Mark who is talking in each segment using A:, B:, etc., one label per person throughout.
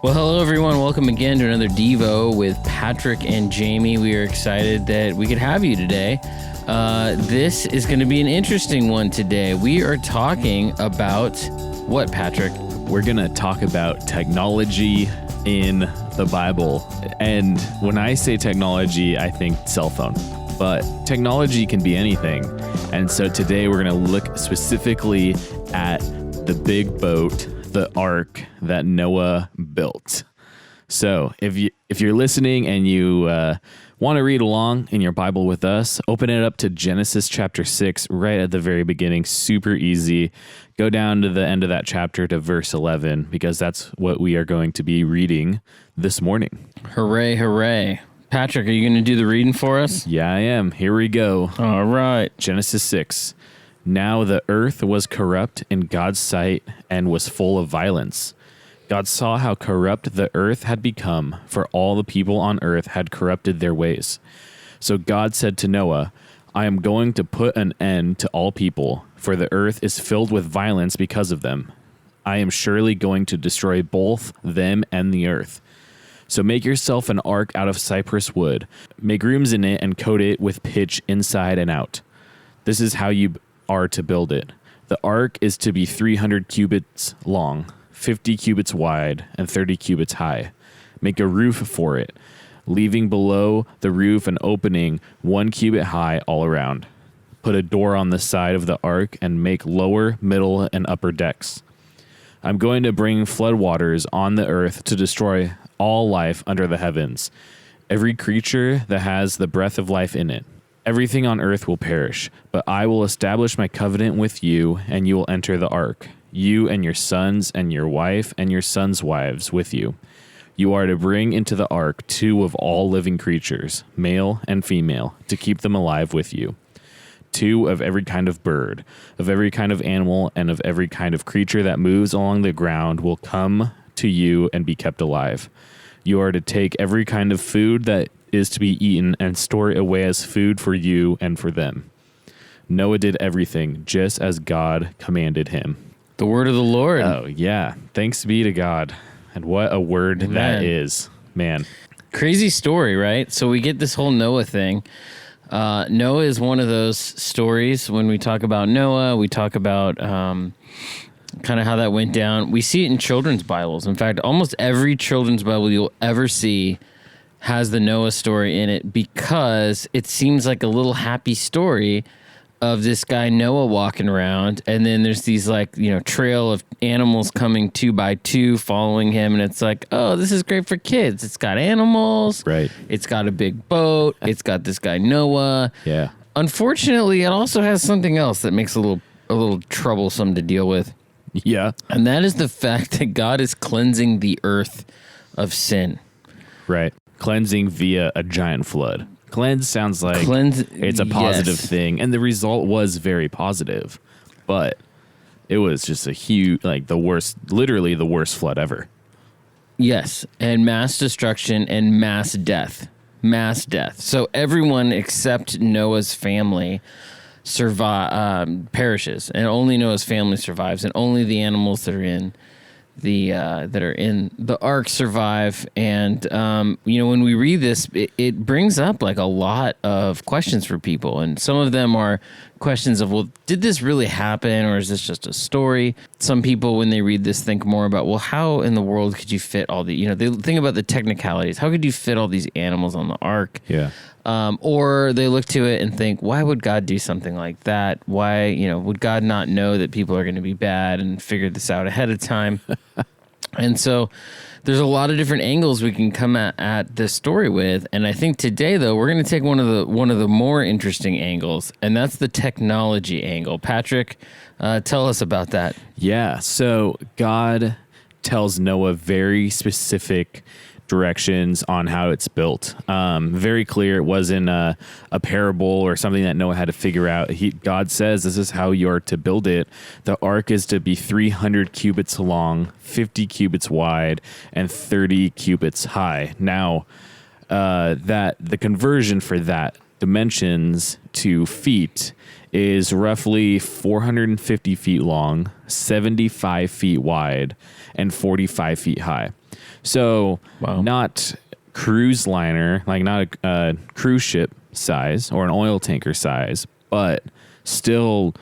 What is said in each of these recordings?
A: Well, hello, everyone. Welcome again to another Devo with Patrick and Jamie. We are excited that we could have you today. This is going to be an interesting one today. We are talking about what, Patrick?
B: We're going to talk about technology in the Bible. And when I say technology, I think cell phone. But technology can be anything. And so today we're going to look specifically at the big boat, the ark that Noah built. So if you're listening and you want to read along in your Bible with us, open it up to Genesis chapter 6 right at the very beginning. Super easy. Go down to the end of that chapter to verse 11 because that's what we are going to be reading this morning.
A: Hooray, hooray. Patrick, are you going to do the reading for us?
B: Yeah, I am. Here we go.
A: All right.
B: Genesis 6. Now the earth was corrupt in God's sight and was full of violence. God saw how corrupt the earth had become, for all the people on earth had corrupted their ways. So God said to Noah, I am going to put an end to all people, for the earth is filled with violence because of them. I am surely going to destroy both them and the earth. So make yourself an ark out of cypress wood. Make rooms in it and coat it with pitch inside and out. This is how you are to build it. The ark is to be 300 cubits long, 50 cubits wide, and 30 cubits high. Make a roof for it, leaving below the roof an opening 1 cubit high all around. Put a door on the side of the ark and make lower, middle, and upper decks. I'm going to bring floodwaters on the earth to destroy all life under the heavens, every creature that has the breath of life in it. Everything on earth will perish, but I will establish my covenant with you, and you will enter the ark, you and your sons and your wife and your sons' wives with you. You are to bring into the ark 2 of all living creatures, male and female, to keep them alive with you. 2 of every kind of bird, of every kind of animal, and of every kind of creature that moves along the ground will come to you and be kept alive. You are to take every kind of food that is to be eaten and store it away as food for you and for them. Noah did everything just as God commanded him.
A: The word of the Lord.
B: Oh, yeah. Thanks be to God. And what a word that is, man.
A: Crazy story, right? So we get this whole Noah thing. Noah is one of those stories. When we talk about Noah, we talk about kind of how that went down. We see it in children's Bibles. In fact, almost every children's Bible you'll ever see has the Noah story in it because it seems like a little happy story of this guy Noah walking around, and then there's these trail of animals coming 2 by 2 following him, and it's like, oh, this is great for kids. It's got animals,
B: right?
A: It's got a big boat. It's got this guy Noah.
B: Yeah.
A: Unfortunately, it also has something else that makes a little troublesome to deal with.
B: Yeah.
A: And that is the fact that God is cleansing the earth of sin.
B: Right. Cleansing via a giant flood. Cleanse sounds like it's a positive thing, and the result was very positive, but it was just a huge, literally the worst flood ever.
A: Yes, and mass destruction and mass death. Mass death. So everyone except Noah's family perishes, and only Noah's family survives, and only the animals that are in the ark survive. And when we read this, it brings up like a lot of questions for people, and some of them are questions of, well, did this really happen, or is this just a story? Some people, when they read this, think more about, well, how in the world could you fit all the, they think about the technicalities. How could you fit all these animals on the ark?
B: Yeah.
A: Or they look to it and think, why would God do something like that? Why, would God not know that people are going to be bad and figure this out ahead of time? And so there's a lot of different angles we can come at this story with. And I think today, though, we're going to take one of the more interesting angles, and that's the technology angle. Patrick, tell us about that.
B: Yeah. So God tells Noah very specific directions on how it's built. Very clear. It wasn't a parable or something that Noah had to figure out. God says this is how you're to build it. The ark is to be 300 cubits long, 50 cubits wide, and 30 cubits high. Now, that the conversion for that dimensions to feet is roughly 450 feet long, 75 feet wide, and 45 feet high. So not cruise liner, like not a cruise ship size or an oil tanker size, but still,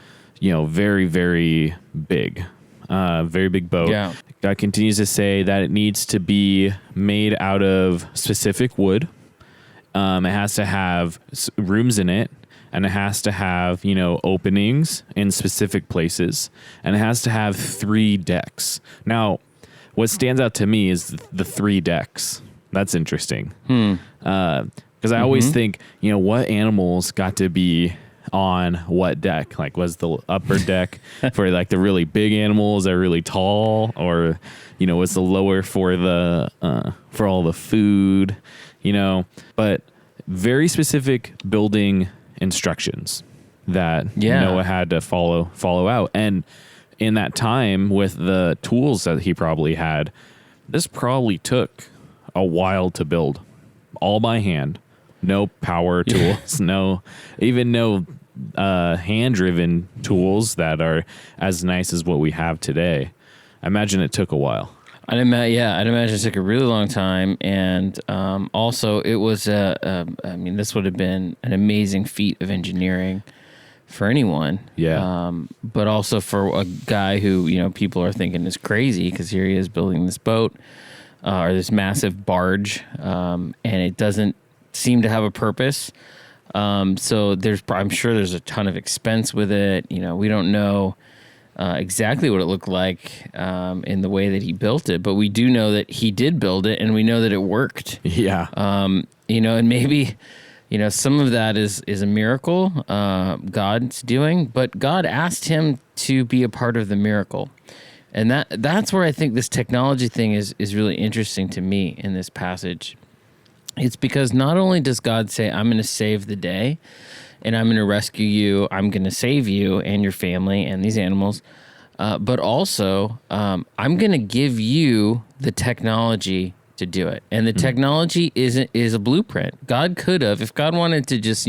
B: very, very big. Very big boat.
A: Yeah.
B: God continues to say that it needs to be made out of specific wood. It has to have rooms in it, and it has to have, openings in specific places, and it has to have 3 decks. Now, what stands out to me is the 3 decks. That's interesting. Because I always think, what animals got to be on what deck? Like, was the upper deck for like the really big animals that are really tall, or was the lower for the for all the food? But very specific building instructions that Noah had to follow out. And in that time, with the tools that he probably had, this probably took a while to build, all by hand. No power tools, no hand-driven tools that are as nice as what we have today. I imagine it took a while.
A: I'd imagine it took a really long time, and also it was this would have been an amazing feat of engineering for anyone.
B: Yeah.
A: But also for a guy who people are thinking is crazy, because here he is building this boat or this massive barge, and it doesn't seem to have a purpose. So I'm sure there's a ton of expense with it. We don't know exactly what it looked like in the way that he built it, but we do know that he did build it, and we know that it worked.
B: Yeah.
A: And maybe, some of that is a miracle God's doing, but God asked him to be a part of the miracle. And that's where I think this technology thing is really interesting to me in this passage. It's because not only does God say, I'm going to save the day, and I'm going to rescue you, I'm going to save you and your family and these animals, but also I'm going to give you the technology to do it. And the technology is a blueprint. God could have, if God wanted to just,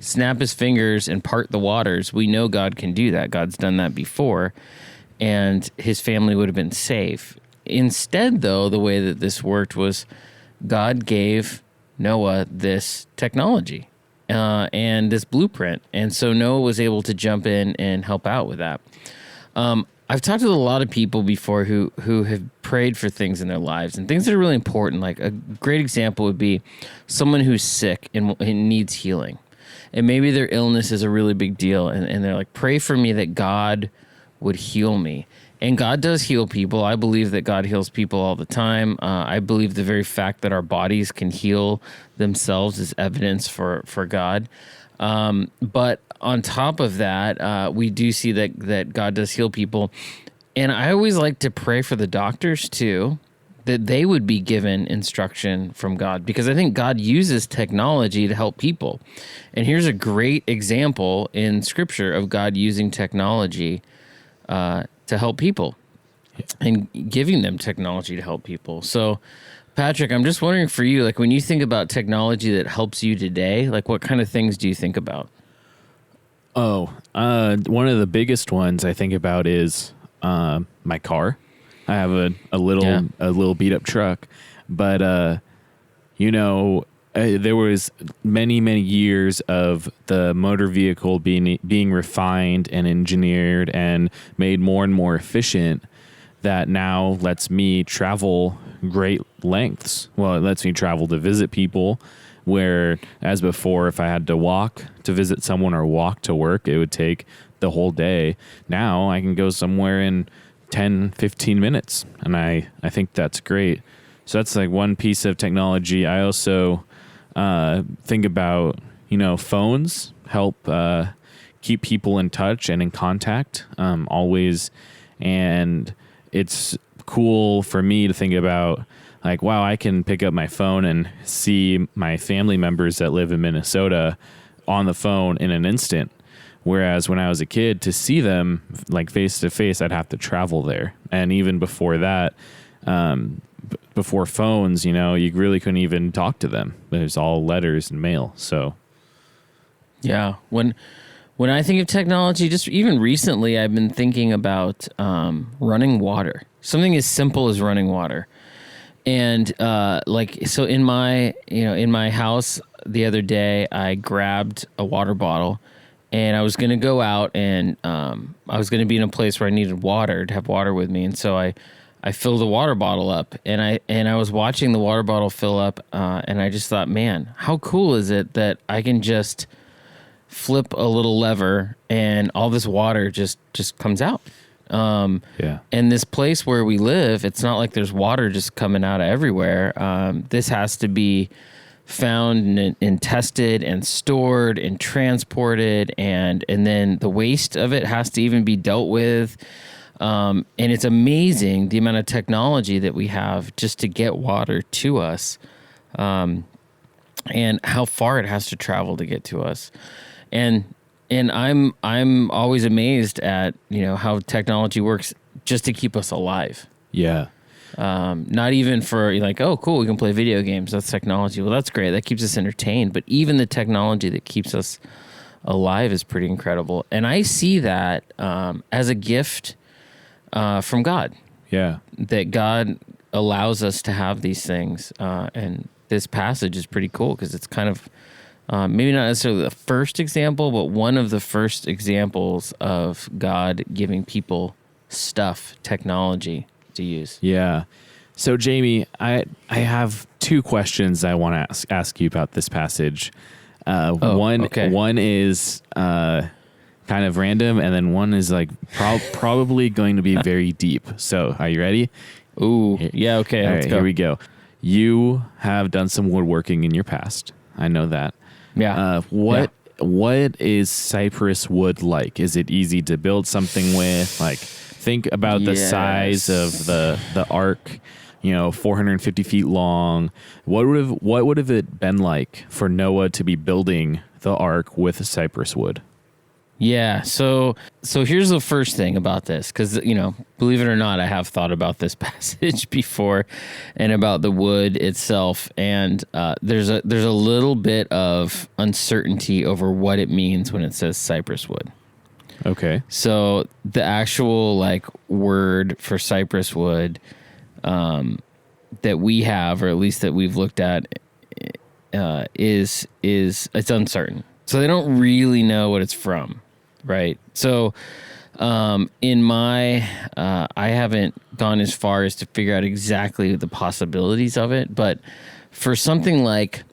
A: snap his fingers and part the waters, we know God can do that. God's done that before, and his family would have been safe. Instead, though, the way that this worked was God gave Noah this technology and this blueprint. And so Noah was able to jump in and help out with that. I've talked to a lot of people before who have prayed for things in their lives and things that are really important. Like a great example would be someone who's sick and needs healing. And maybe their illness is a really big deal. And they're like, pray for me that God would heal me. And God does heal people. I believe that God heals people all the time. I believe the very fact that our bodies can heal themselves is evidence for God. But on top of that, we do see that God does heal people. And I always like to pray for the doctors too, that they would be given instruction from God, because I think God uses technology to help people. And here's a great example in Scripture of God using technology to help people and giving them technology to help people. So, Patrick, I'm just wondering for you, like when you think about technology that helps you today, like what kind of things do you think about?
B: One of the biggest ones I think about is my car. I have a little beat up truck, but there was many years of the motor vehicle being refined and engineered and made more and more efficient, that now lets me travel great lengths. Well, it lets me travel to visit people, where as before, if I had to walk to visit someone or walk to work, it would take the whole day. Now I can go somewhere in 10, 15 minutes. And I think that's great. So that's like one piece of technology. I also think about, phones help keep people in touch and in contact always. And it's cool for me to think about, like, wow, I can pick up my phone and see my family members that live in Minnesota on the phone in an instant. Whereas when I was a kid, to see them like face to face, I'd have to travel there. And even before that, before phones, you really couldn't even talk to them. It was all letters and mail. So,
A: yeah, when When I think of technology, just even recently, I've been thinking about running water. Something as simple as running water. And so in my house the other day, I grabbed a water bottle, and I was going to go out, and I was going to be in a place where I needed water to have water with me, and so I filled the water bottle up, and I was watching the water bottle fill up, and I just thought, man, how cool is it that I can just flip a little lever and all this water just comes out.
B: Yeah.
A: And this place where we live, it's not like there's water just coming out of everywhere. This has to be found and tested and stored and transported, and then the waste of it has to even be dealt with. And it's amazing the amount of technology that we have just to get water to us, and how far it has to travel to get to us. And I'm always amazed at, how technology works just to keep us alive.
B: Yeah.
A: Not even for like, oh, cool, we can play video games. That's technology. Well, that's great. That keeps us entertained. But even the technology that keeps us alive is pretty incredible. And I see that as a gift from God.
B: Yeah.
A: That God allows us to have these things. And this passage is pretty cool because it's kind of maybe not necessarily the first example, but one of the first examples of God giving people stuff, technology to use.
B: Yeah. So, Jamie, I have two questions I want to ask you about this passage. One is kind of random, and then one is like probably going to be very deep. So, are you ready?
A: Ooh, yeah, okay.
B: All
A: Let's
B: right,
A: go.
B: here we go. You have done some woodworking in your past. I know that.
A: Yeah.
B: What is cypress wood like? Is it easy to build something with? Like, think about the size of the ark, 450 feet long. What would have it been like for Noah to be building the ark with cypress wood?
A: Yeah. So here's the first thing about this, because, believe it or not, I have thought about this passage before and about the wood itself. And there's a little bit of uncertainty over what it means when it says cypress wood.
B: Okay.
A: So the actual word for cypress wood that we have, or at least that we've looked at, is it's uncertain. So they don't really know what it's from. Right. So I haven't gone as far as to figure out exactly the possibilities of it. But for something like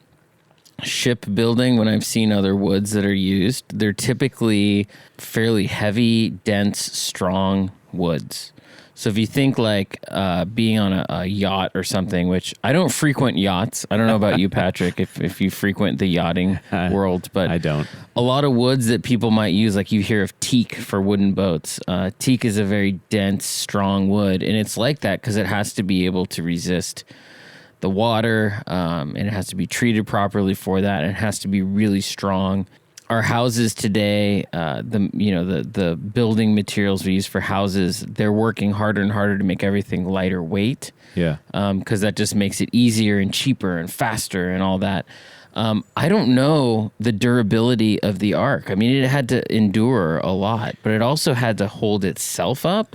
A: shipbuilding, when I've seen other woods that are used, they're typically fairly heavy, dense, strong woods. So if you think being on a yacht or something, which I don't frequent yachts. I don't know about you, Patrick, if you frequent the yachting world, but
B: I don't.
A: A lot of woods that people might use, like you hear of teak for wooden boats. Teak is a very dense, strong wood, and it's like that because it has to be able to resist the water, and it has to be treated properly for that, and it has to be really strong. Our houses today, the building materials we use for houses, they're working harder and harder to make everything lighter weight.
B: Yeah.
A: Because that just makes it easier and cheaper and faster and all that. I don't know the durability of the ark. I mean, it had to endure a lot, but it also had to hold itself up,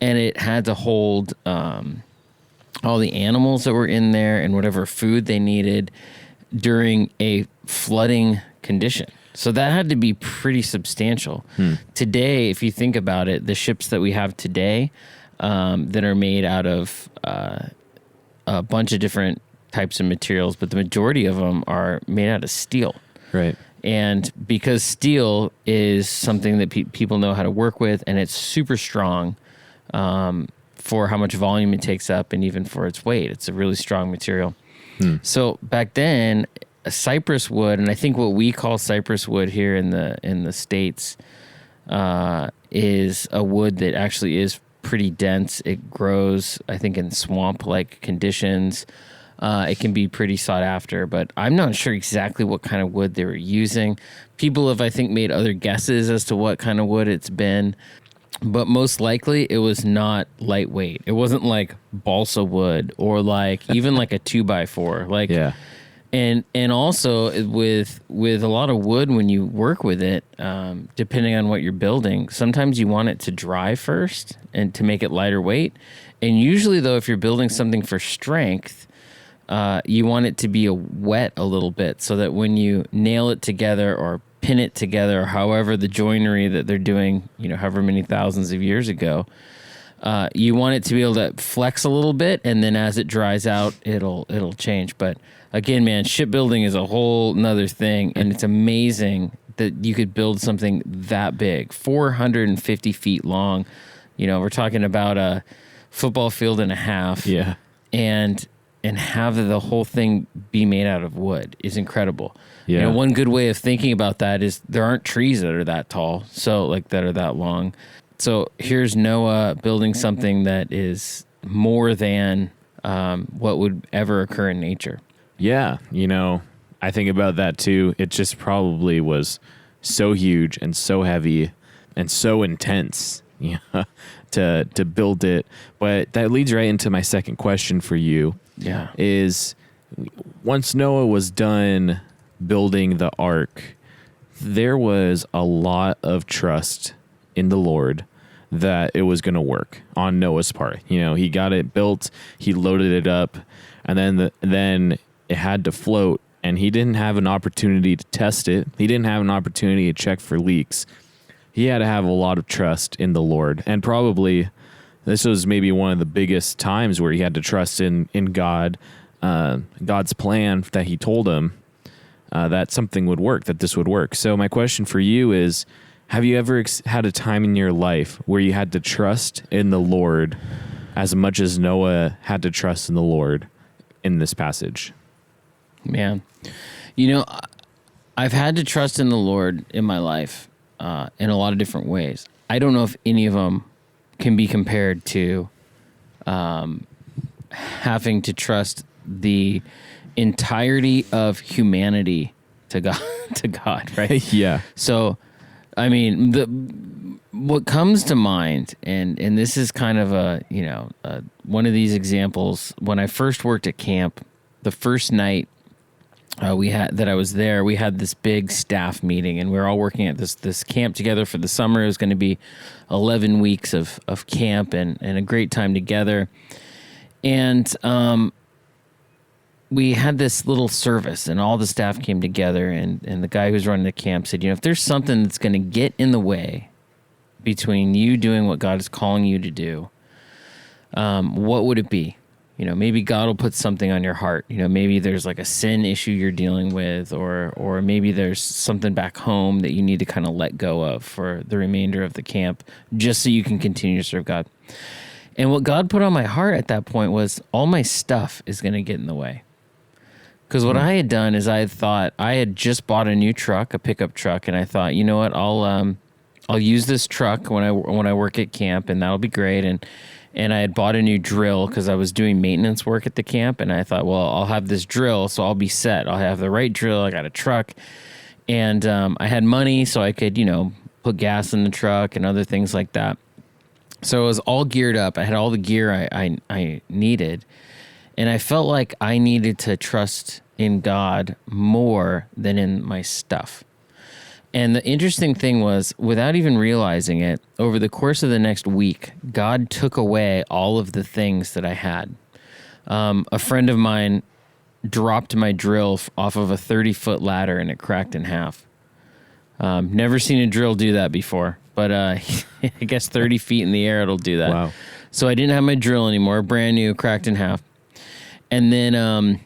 A: and it had to hold all the animals that were in there and whatever food they needed during a flooding condition. So that had to be pretty substantial. Today, if you think about it, the ships that we have today that are made out of a bunch of different types of materials, but the majority of them are made out of steel.
B: Right.
A: And because steel is something that people know how to work with, and it's super strong for how much volume it takes up and even for its weight. It's a really strong material. So back then, a cypress wood, and I think what we call cypress wood here in the States is a wood that actually is pretty dense. It grows, I think, in swamp-like conditions. It can be pretty sought after, but I'm not sure exactly what kind of wood they were using. People have, I think, made other guesses as to what kind of wood it's been, but most likely it was not lightweight. It wasn't like balsa wood or even like a 2x4. And also with a lot of wood, when you work with it, depending on what you're building, sometimes you want it to dry first and to make it lighter weight. And usually, though, if you're building something for strength, you want it to be wet a little bit so that when you nail it together or pin it together, or however the joinery that they're doing, however many thousands of years ago, you want it to be able to flex a little bit, and then as it dries out, it'll change. But again, man, shipbuilding is a whole nother thing, and it's amazing that you could build something that big, 450 feet long. We're talking about a football field and a half.
B: Yeah.
A: And have the whole thing be made out of wood is incredible.
B: Yeah.
A: One good way of thinking about that is there aren't trees that are that tall, that are that long. So here's Noah building something that is more than what would ever occur in nature.
B: Yeah, I think about that too. It just probably was so huge and so heavy and so intense to build it. But that leads right into my second question for you.
A: Yeah.
B: Is once Noah was done building the ark, there was a lot of trust in the Lord that it was going to work on Noah's part. He got it built, he loaded it up, and then it had to float, and he didn't have an opportunity to test it. He didn't have an opportunity to check for leaks. He had to have a lot of trust in the Lord, and probably this was maybe one of the biggest times where he had to trust in God, God's plan that he told him that something would work, that this would work. So my question for you is, have you ever had a time in your life where you had to trust in the Lord as much as Noah had to trust in the Lord in this passage?
A: Man, I've had to trust in the Lord in my life in a lot of different ways. I don't know if any of them can be compared to having to trust the entirety of humanity to God, right?
B: Yeah.
A: So, I mean, what comes to mind, and this is kind of one of these examples. When I first worked at camp, the first night I was there, we had this big staff meeting, and we were all working at this camp together for the summer. It was going to be 11 weeks of camp and a great time together. And we had this little service, and all the staff came together, and the guy who was running the camp said, if there's something that's going to get in the way between you doing what God is calling you to do, what would it be? Maybe God will put something on your heart. Maybe there's like a sin issue you're dealing with, or maybe there's something back home that you need to kind of let go of for the remainder of the camp, just so you can continue to serve God. And what God put on my heart at that point was all my stuff is going to get in the way. Because what I had done is I had just bought a new truck, a pickup truck, and I thought, you know what, I'll use this truck when I work at camp, and that'll be great. And I had bought a new drill because I was doing maintenance work at the camp, and I thought, well, I'll have this drill, so I'll be set. I'll have the right drill. I got a truck, and I had money, so I could put gas in the truck and other things like that. So I was all geared up. I had all the gear I needed, and I felt like I needed to trust in God more than in my stuff. And the interesting thing was, without even realizing it, over the course of the next week, God took away all of the things that I had. A friend of mine dropped my drill off of a 30-foot ladder, and it cracked in half. Never seen a drill do that before, but I guess 30 feet in the air, it'll do that.
B: Wow.
A: So I didn't have my drill anymore, brand new, cracked in half. And then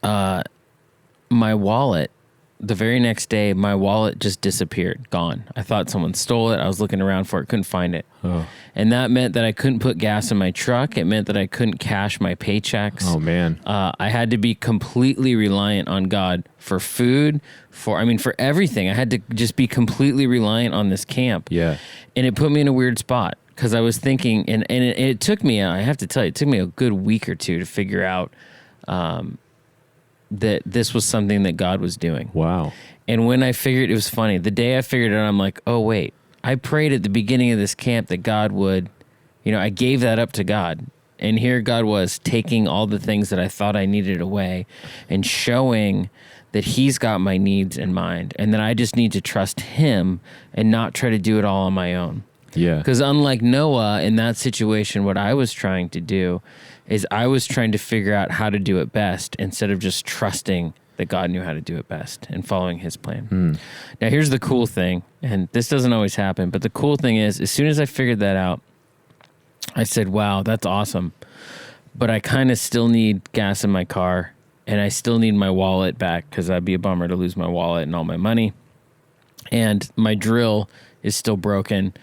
A: my wallet, the very next day, my wallet just disappeared, gone. I thought someone stole it. I was looking around for it, couldn't find it.
B: Oh.
A: And that meant that I couldn't put gas in my truck. It meant that I couldn't cash my paychecks.
B: Oh, man.
A: I had to be completely reliant on God for food, for everything. I had to just be completely reliant on this camp.
B: Yeah.
A: And it put me in a weird spot because I was thinking, and it took me, I have to tell you, it took me a good week or two to figure out that this was something that God was doing.
B: Wow.
A: And when I figured, it was funny. The day I figured it out, I'm like, oh, wait. I prayed at the beginning of this camp that God would, I gave that up to God. And here God was taking all the things that I thought I needed away and showing that he's got my needs in mind and that I just need to trust him and not try to do it all on my own.
B: Yeah.
A: Because unlike Noah in that situation, what I was trying to do is I was trying to figure out how to do it best instead of just trusting that God knew how to do it best and following his plan. Now, here's the cool thing, and this doesn't always happen, but the cool thing is as soon as I figured that out, I said, wow, that's awesome. But I kind of still need gas in my car, and I still need my wallet back because that'd be a bummer to lose my wallet and all my money. And my drill is still broken.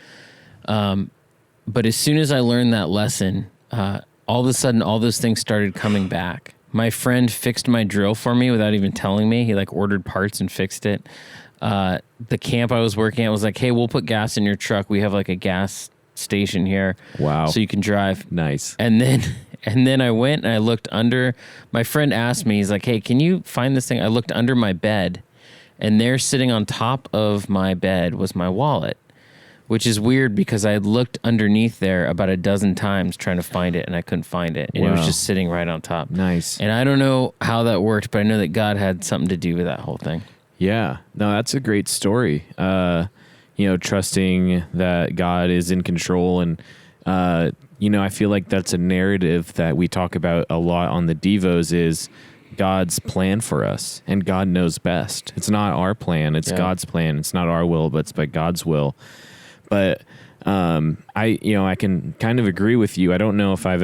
A: But as soon as I learned that lesson, all of a sudden, all those things started coming back. My friend fixed my drill for me without even telling me. He like ordered parts and fixed it. The camp I was working at was like, hey, we'll put gas in your truck. We have like a gas station here.
B: Wow.
A: So you can drive.
B: Nice.
A: And then I went and I looked under. My friend asked me, he's like, hey, can you find this thing? I looked under my bed, and there sitting on top of my bed was my wallet, which is weird because I had looked underneath there about a dozen times trying to find it, and I couldn't find it. And it was just sitting right on top.
B: Nice.
A: And I don't know how that worked, but I know that God had something to do with that whole thing.
B: Yeah. No, that's a great story. Trusting that God is in control. And, I feel like that's a narrative that we talk about a lot on the Devos is God's plan for us, and God knows best. It's not our plan. It's God's plan. It's not our will, but it's by God's will. But I can kind of agree with you. I don't know if I've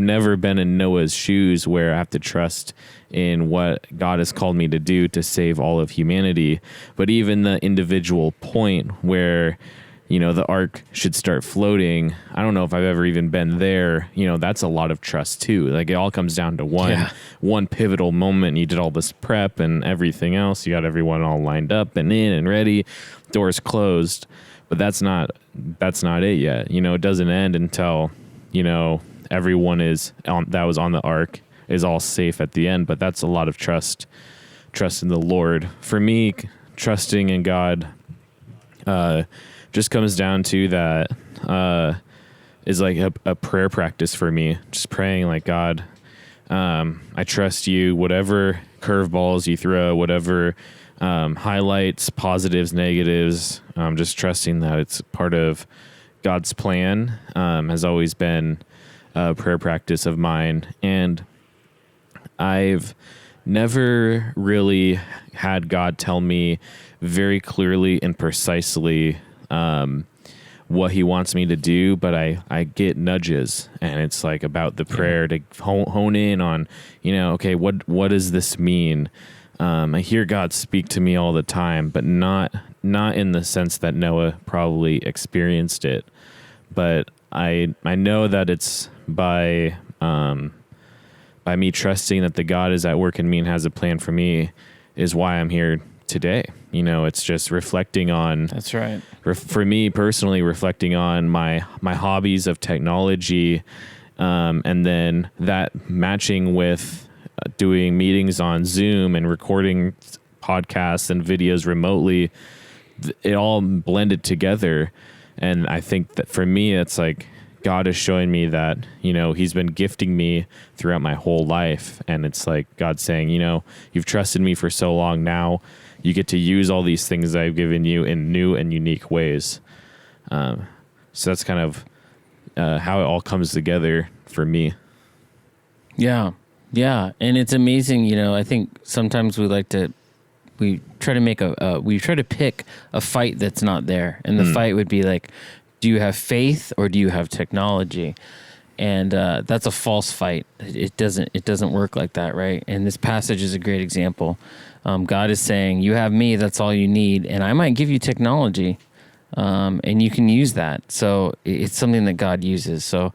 B: never been in Noah's shoes where I have to trust in what God has called me to do to save all of humanity. But even the individual point where, the ark should start floating, I don't know if I've ever even been there. That's a lot of trust too. Like it all comes down to one pivotal moment. You did all this prep and everything else. You got everyone all lined up and in and ready, doors closed. But that's not it yet. It doesn't end until, everyone that was on the ark is all safe at the end. But that's a lot of trust in the Lord. For me, trusting in God just comes down to that is like a prayer practice for me. Just praying like, God, I trust you, whatever curveballs you throw, whatever highlights, positives, negatives, just trusting that it's part of God's plan has always been a prayer practice of mine. And I've never really had God tell me very clearly and precisely what he wants me to do, but I get nudges, and it's like about the prayer to hone in on, okay, what does this mean? I hear God speak to me all the time, but not in the sense that Noah probably experienced it. But I know that it's by me trusting that the God is at work in me and has a plan for me is why I'm here today. It's just reflecting on.
A: That's right.
B: For me personally, reflecting on my hobbies of technology, and then that matching with doing meetings on Zoom and recording podcasts and videos remotely, it all blended together. And I think that for me, it's like God is showing me that, he's been gifting me throughout my whole life. And it's like God saying, you've trusted me for so long. Now you get to use all these things I've given you in new and unique ways. So that's kind of how it all comes together for me.
A: Yeah. Yeah. And it's amazing. I think sometimes we try to pick a fight that's not there. And the fight would be like, do you have faith or do you have technology? And that's a false fight. It doesn't work like that, right? And this passage is a great example. God is saying, you have me, that's all you need. And I might give you technology, and you can use that. So it's something that God uses. So,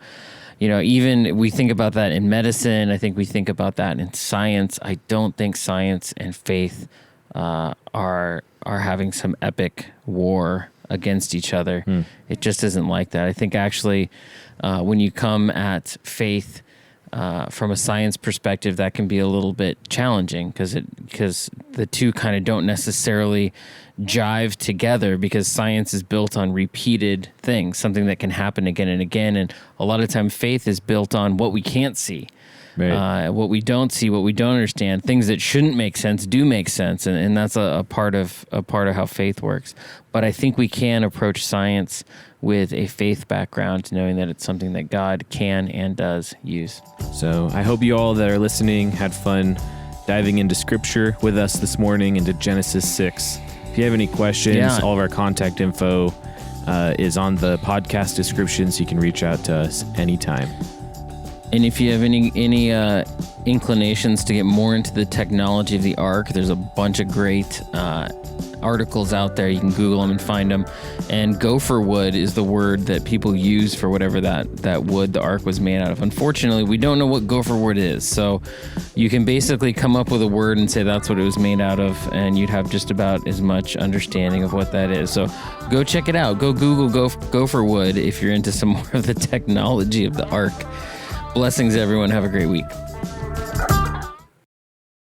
A: even we think about that in medicine. I think we think about that in science. I don't think science and faith are having some epic war against each other. It just isn't like that. I think actually when you come at faith from a science perspective, that can be a little bit challenging because the two kind of don't necessarily jive together because science is built on repeated things, something that can happen again and again. And a lot of time faith is built on what we can't see. Right. What we don't see, what we don't understand, things that shouldn't make sense do make sense, and that's a part of how faith works. But I think we can approach science with a faith background, knowing that it's something that God can and does use.
B: So I hope you all that are listening had fun diving into Scripture with us this morning, into Genesis 6. If you have any questions, all of our contact info is on the podcast description, so you can reach out to us anytime.
A: And if you have any inclinations to get more into the technology of the ark, there's a bunch of great articles out there. You can Google them and find them. And gopher wood is the word that people use for whatever that wood the ark was made out of. Unfortunately, we don't know what gopher wood is. So you can basically come up with a word and say that's what it was made out of, and you'd have just about as much understanding of what that is. So go check it out. Go Google gopher wood if you're into some more of the technology of the ark. Blessings, everyone. Have a great week.